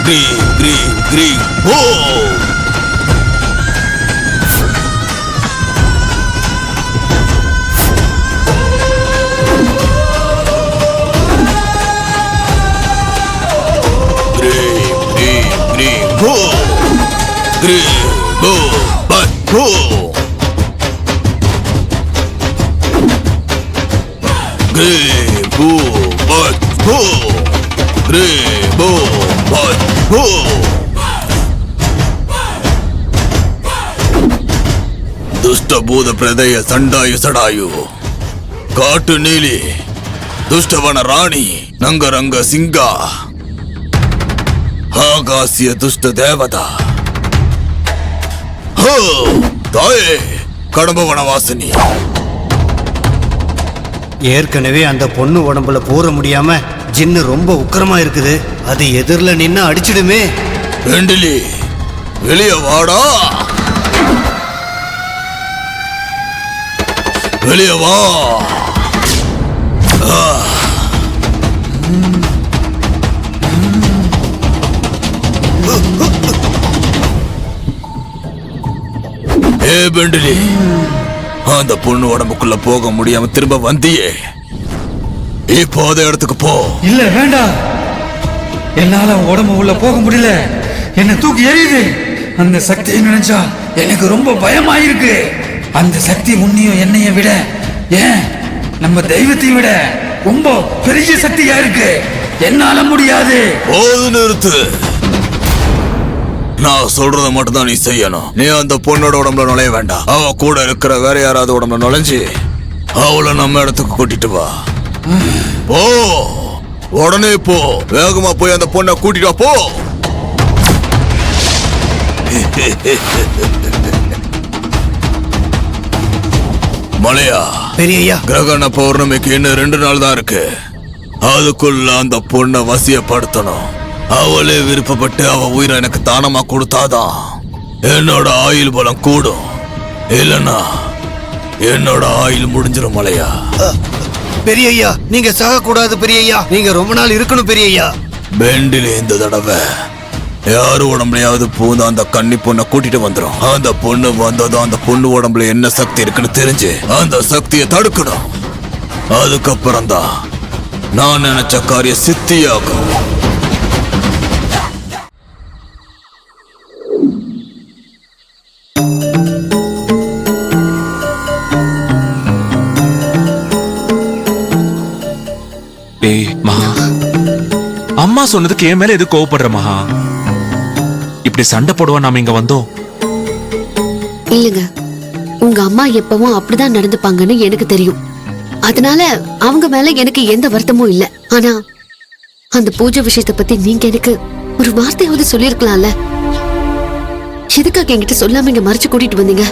Cream கிரீம் கிரீம் ஓம். கிரீம் கிரீம் கிரீம் ஓம். கிரீம் ஓம் பட் ஓம். கிரீம் ஓம் பட் ஓம். கிரீம் ஓம் பட் ஓம். ದುಷ್ಟ ಭೂತ ಪ್ರದಯ ಸಂಡಾಯು ಸಡಾಯು ಕಾಟು ನೀಲಿ ದುಷ್ಟವನ ರಾಣಿ ನಂಗರಂಗ ಸಿಂಗ ஆகாசிய துஷ்ட தேவதா ஹோ தாயே கடம்ப வனவாசினி. ஏற்கனவே அந்த பொண்ணு உடம்புல போற முடியாம ஜின்னு ரொம்ப உக்கிரமா இருக்குது. அது எதிரில் நின்று அடிச்சிடுமே. வெண்டிலி வெளிய வாடா, வெளிய வா. ஏ பெண்டிலி, அந்த பொண்ணு உடம்புக்குள்ள போக முடியாம திரும்ப வந்தியே, இப்போ அதே இடத்துக்கு போ. இல்ல வேண்டாம், என்னால உடம்பு உள்ள போக முடியல, என்ன தூக்கி எறியுது. அந்த சக்தியை நினைச்சா எனக்கு ரொம்ப பயமாயிருக்கு. அந்த சக்தி உன்னையும் என்னைய விட, ஏன் நம்ம தெய்வத்தையும் விட ரொம்ப பெரிய சக்தியா இருக்கு. என்னால முடியாது. போது நிறுத்து. நான் சொல்றத மட்டும் தான் நீ செய்யணும். நீ அந்த பொண்ணோட உடம்புல நுழைய வேண்டாம். அவ கூட இருக்கிற வேற யாராவது உடம்புல நுழைஞ்சு அவளை நம்ம இடத்துக்கு கூட்டிட்டு வா. போ, உடனே போ. வேகமா போய் அந்த பொண்ணை கூட்டிட்டு வா. போ. மலையா பெரியய்யா, கிரகண பௌர்ணமிக்கு இன்னும் 2 நாள் தான் இருக்கு. அதுக்குள்ள அந்த பொண்ணை வசியப்படுத்தணும். அவளே விருப்பப்பட்டு அவ உயிரை எனக்கு தானமா கொடுத்தாதான் என்னோட ஆயுள் பலம் கூடும். இல்லைன்னா என்னோட ஆயுள் முடிஞ்சிடும். மலையா பெரியய்யா, நீங்க சாக கூடாது பெரியய்யா. நீங்க ரொம்ப நாள் இருக்கணும் பெரியய்யா. பெண்டில இந்த தடவை யாரு உடம்புலையாவது பூந்து அந்த கன்னி பொண்ணை கூட்டிட்டு வந்துடும். அந்த பொண்ணு வந்ததும் அந்த பொண்ணு உடம்புல என்ன சக்தி இருக்குன்னு தெரிஞ்சு அந்த சக்தியை தடுக்கணும். அதுக்கப்புறம் தான் நான் நினைச்ச காரியம் சித்தியாகும். மகா, அம்மா சொன்னதுக்கு என் மேல எது கோவப்படுற மகா? இப்படி சண்டை போடுவா நாம இங்க வந்தோம்? இல்லங்க, உங்க அம்மா எப்பவும் அப்படிதான் நடந்துப்பாங்கன்னு எனக்கு தெரியும். அதனால அவங்க மேல எனக்கு எந்த வருத்தமும் இல்ல. ஆனா அந்த பூஜை விஷயத்தை பத்தி நீங்க எனக்கு ஒரு வார்த்தையாவது சொல்லிருக்கலாம்ல. எதுக்காக என்கிட்ட சொல்லாம இங்க மறைச்சு கூட்டிட்டு வந்தீங்க?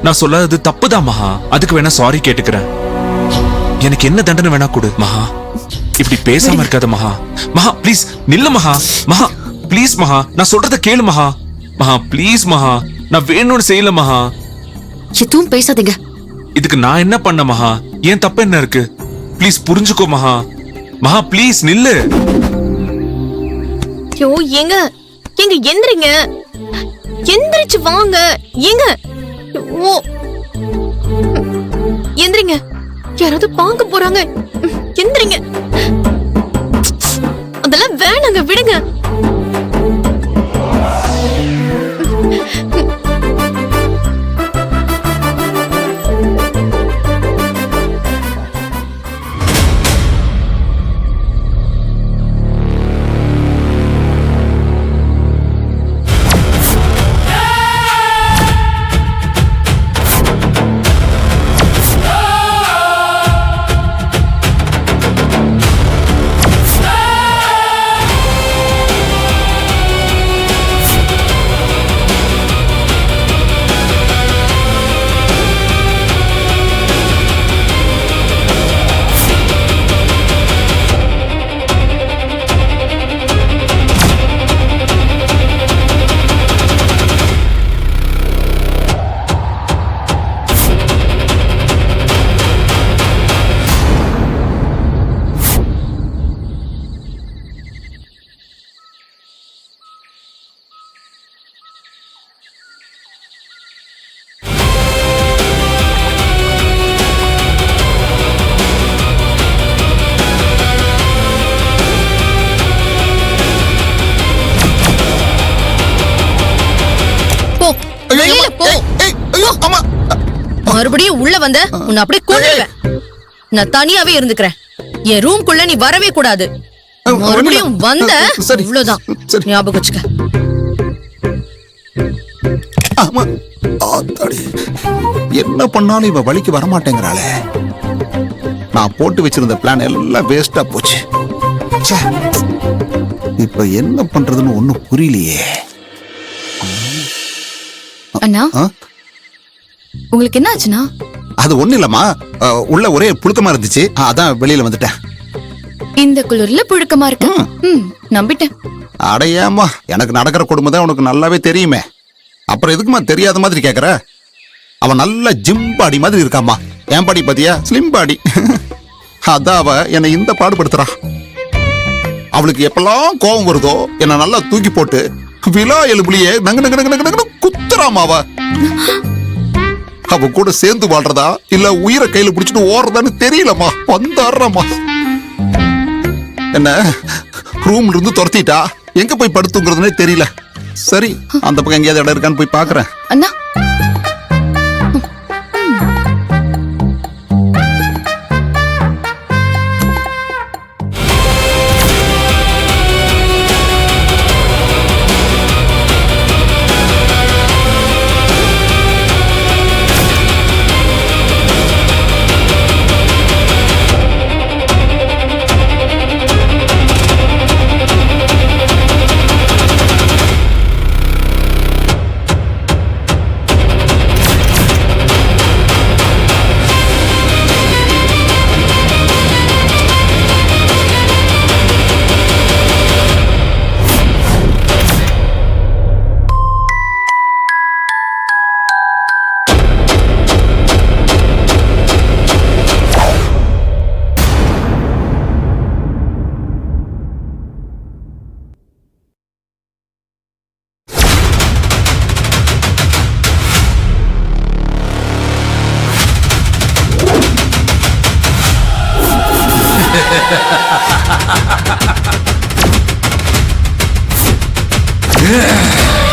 நான் சொல்லாதது தப்புதான் மகா. அதுக்கு வேணா சாரி கேட்டுக்கிறேன். எனக்கு என்ன தண்டனை வேணா கொடு மகா. இப்படி பேசாம இருக்காத மகா. மகா ப்ளீஸ் நில்லு மகா. மகா ப்ளீஸ் மகா, நான் சொல்றத கேளு மகா. மகா ப்ளீஸ் மகா, நான் வேணும்னு செய்யல மகா. எதுவும் பேசாதீங்க. இதுக்கு நான் என்ன பண்ண மகா? ஏன் தப்பு என்ன இருக்கு? ப்ளீஸ் புரிஞ்சுக்கோ மகா. மகா ப்ளீஸ் நில்லு. ஐயோ ஏங்க, ஏங்க எந்திரிங்க, எந்திரிச்சு வாங்க. ஏங்க ஓ எந்திரிங்க, யாராவது பார்க்க போறாங்க. எந்திரிங்க. அதெல்லாம் வேணாங்க, விடுங்க. மறுபடியும் உள்ள வந்த உன்னை அப்படியே கொன்னுடுவேன். நான் தனியாவே இருந்துக்கிறேன். என் ரூம்குள்ள நீ வரவே கூடாது. மறுபடியும் வந்த சரி, இவ்வளவுதான். சரி. ஞாபகம் வச்சுக்க. ஆமா. ஆத்தாடி. என்ன பண்ணாலும் இவ வழிக்கு வரமாட்டேங்கிறாளே. நான் போட்டு வச்சிருந்த பிளான் எல்லாம் வேஸ்டா போச்சு. ச்சே. இப்ப என்ன பண்றதுன்னு ஒண்ணும் புரியலையே. அண்ணா ஆ? உங்களுக்கு என்ன ஆச்சுண்ணா? அது ஒண்ணு இல்லம்மா, உள்ள ஒரே புழுக்கமா இருந்துச்சு, அதான் வெளியில வந்துட்டேன். இந்த குளிர்ல புழுக்கமா இருக்கு. நம்பிட்டேன். அடையாமா, எனக்கு நடக்கிற கொடுமை தான் உனக்கு நல்லாவே தெரியுமே. அப்புறம் எதுக்குமா தெரியாத மாதிரி கேக்குற? அவன் நல்ல ஜிம் பாடி மாதிரி இருக்காமா. என் பாடி பாத்தியா? ஸ்லிம் பாடி. அதான் அவ என்னை இந்த பாடுபடுத்துறா. அவளுக்கு எப்பெல்லாம் கோபம் வருதோ என்ன நல்லா தூக்கி போட்டு விழா எலும்புலியே நங்கு நங்கு நங்கு நங்கு குத்துறாமா. அவ கூட சேர்ந்து வாழ்றதா இல்ல உயிரை கையில பிடிச்சிட்டு ஓடுறதான்னு தெரியலம்மா. வந்தாடுறாமா. என்ன ரூம்ல இருந்து துரத்திட்டா, எங்க போய் படுத்துங்கிறதுனே தெரியல. சரி, அந்த பக்கம் எங்கேயாவது இடம் இருக்கான்னு போய் பாக்குறேன். அண்ணா Yeah.